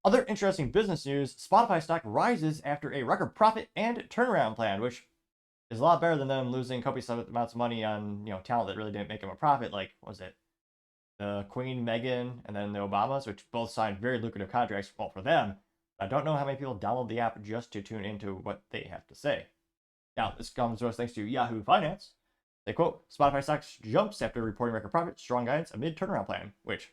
Other interesting business news, Spotify stock rises after a record profit and turnaround plan, which is a lot better than them losing copious amounts of money on talent that really didn't make them a profit. Like, was it the Queen, Meghan, and then the Obamas, which both signed very lucrative contracts, well, for them. I don't know how many people download the app just to tune into what they have to say. Now, this comes to us thanks to Yahoo Finance. They quote, Spotify stock jumps after reporting record profit, strong guidance amid turnaround plan, which,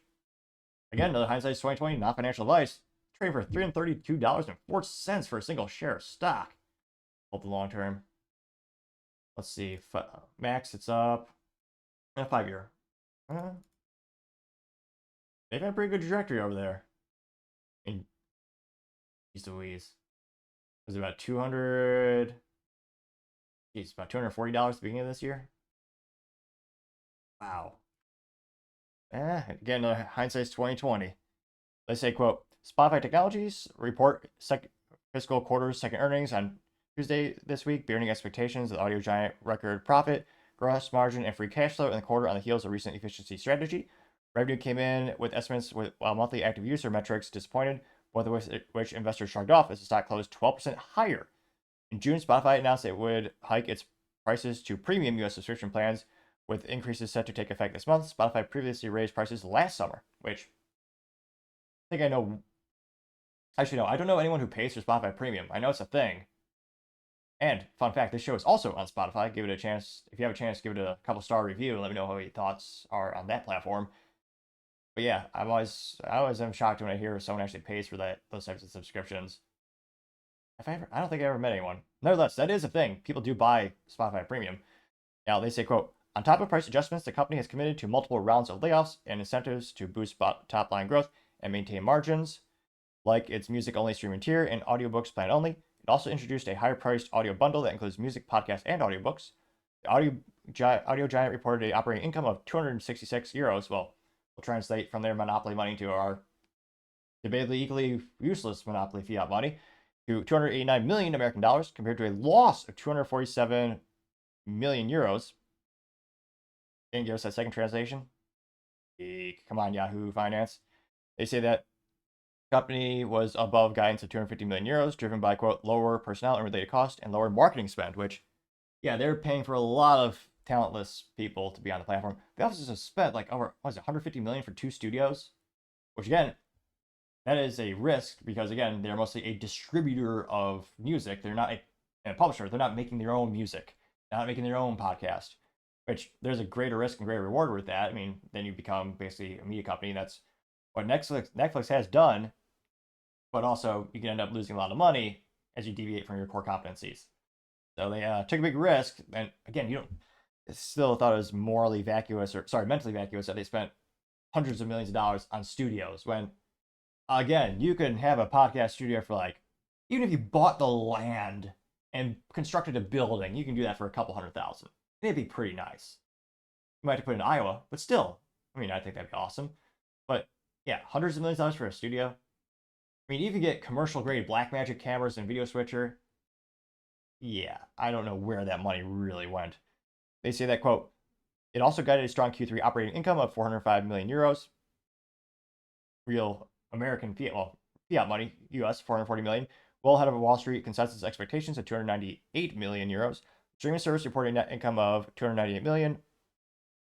again, another hindsight's 2020, not financial advice. Trading for $332.04 for a single share of stock. Hold the long term. Let's see. Max, it's up. 5-year. They've had a pretty good trajectory over there. I mean, geez Louise. Was it about 200? Geez, about $240 at the beginning of this year? Wow. Again, hindsight's 2020. They say, quote, Spotify Technologies report fiscal quarter's second earnings on Tuesday this week, bearing expectations of the audio giant record profit, gross margin, and free cash flow in the quarter on the heels of recent efficiency strategy. Revenue came in with estimates while monthly active user metrics disappointed, both of which investors shrugged off as the stock closed 12% higher. In June, Spotify announced it would hike its prices to premium US subscription plans, with increases set to take effect this month. Spotify previously raised prices last summer, which I think I know. Actually, no, I don't know anyone who pays for Spotify Premium. I know it's a thing. And fun fact, this show is also on Spotify. Give it a chance. If you have a chance, give it a couple star review. Let me know how your thoughts are on that platform. But yeah, I always am shocked when I hear someone actually pays for those types of subscriptions. I don't think I ever met anyone. Nevertheless, that is a thing. People do buy Spotify Premium. Now they say, quote, on top of price adjustments, the company has committed to multiple rounds of layoffs and incentives to boost top line growth and maintain margins, like its music-only streaming tier and audiobooks plan only. It also introduced a higher-priced audio bundle that includes music, podcasts, and audiobooks. The audio giant reported an operating income of 266 euros. Well, we'll translate from their monopoly money to our debatably equally useless monopoly fiat money to 289 million American dollars, compared to a loss of 247 million euros. Didn't give us that second translation. Come on, Yahoo Finance. They say that company was above guidance of 250 million euros, driven by, quote, lower personnel and related costs and lower marketing spend, which, yeah, they're paying for a lot of talentless people to be on the platform. They also just spent like over, 150 million for 2 studios, which again, that is a risk because, again, they're mostly a distributor of music. They're not a publisher. They're not making their own music, not making their own podcast, which there's a greater risk and greater reward with that. I mean, then you become basically a media company. That's what Netflix has done, but also you can end up losing a lot of money as you deviate from your core competencies. So they took a big risk, and again, you don't still thought it was mentally vacuous that they spent hundreds of millions of dollars on studios when, again, you can have a podcast studio for like, even if you bought the land and constructed a building, you can do that for a couple $100,000. It'd be pretty nice. You might have to put it in Iowa, but still, I mean, I think that'd be awesome. But yeah, hundreds of millions of dollars for a studio. I mean, even get commercial grade Blackmagic cameras and video switcher. Yeah, I don't know where that money really went. They say that, quote, it also guided a strong Q3 operating income of 405 million euros. Real American fiat money, US 440 million, well ahead of Wall Street consensus expectations of 298 million euros. Streaming service reporting net income of 298 million.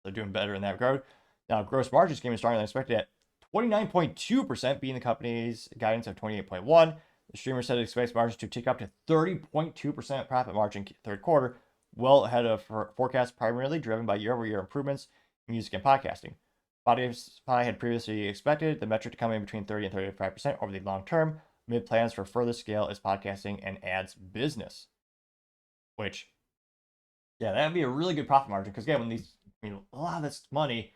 They're doing better in that regard. Now, gross margins came in stronger than expected at 29.2%, being the company's guidance of 28.1%. The streamer said it expects margins to tick up to 30.2% profit margin third quarter, well ahead of forecast, primarily driven by year-over-year improvements in music and podcasting. Spotify had previously expected the metric to come in between 30 and 35% over the long term, amid plans for further scale its podcasting and ads business. Which, yeah, that would be a really good profit margin because, again, a lot of this money,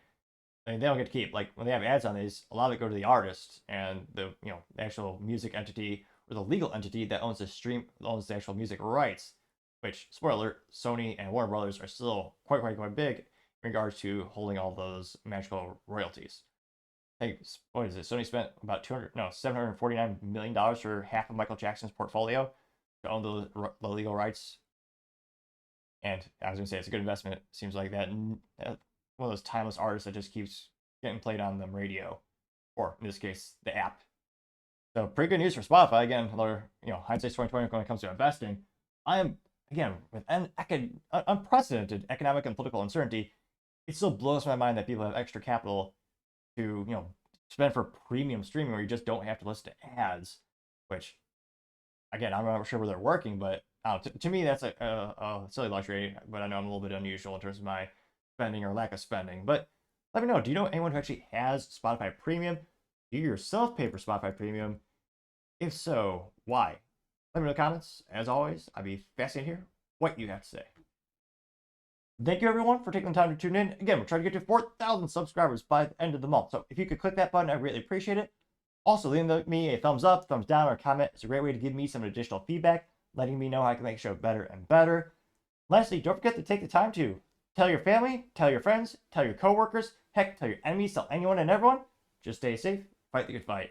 they don't get to keep. Like when they have ads on these, a lot of it go to the artist and the actual music entity or the legal entity that owns the actual music rights. Which, spoiler alert, Sony and Warner Brothers are still quite big in regards to holding all those magical royalties. Hey, what is it? Sony spent about $749 million for half of Michael Jackson's portfolio to own the legal rights. And I was gonna say it's a good investment. It seems like that one of those timeless artists that just keeps getting played on the radio, or in this case, the app. So pretty good news for Spotify. Again, another, hindsight's 2020 when it comes to investing. I am, again, with unprecedented economic and political uncertainty, it still blows my mind that people have extra capital to, spend for premium streaming where you just don't have to listen to ads, which, again, I'm not sure where they're working, but to me, that's a silly luxury, but I know I'm a little bit unusual in terms of my spending or lack of spending. But let me know, do you know anyone who actually has Spotify Premium? Do you yourself pay for Spotify Premium? If so, why? Let me know in the comments. As always, I'd be fascinated to hear what you have to say. Thank you, everyone, for taking the time to tune in. Again, we're trying to get to 4,000 subscribers by the end of the month. So if you could click that button, I'd really appreciate it. Also, leaving me a thumbs up, thumbs down, or a comment is a great way to give me some additional feedback, letting me know how I can make the show better and better. Lastly, don't forget to take the time to tell your family, tell your friends, tell your coworkers, heck, tell your enemies, tell anyone and everyone. Just stay safe, fight the good fight.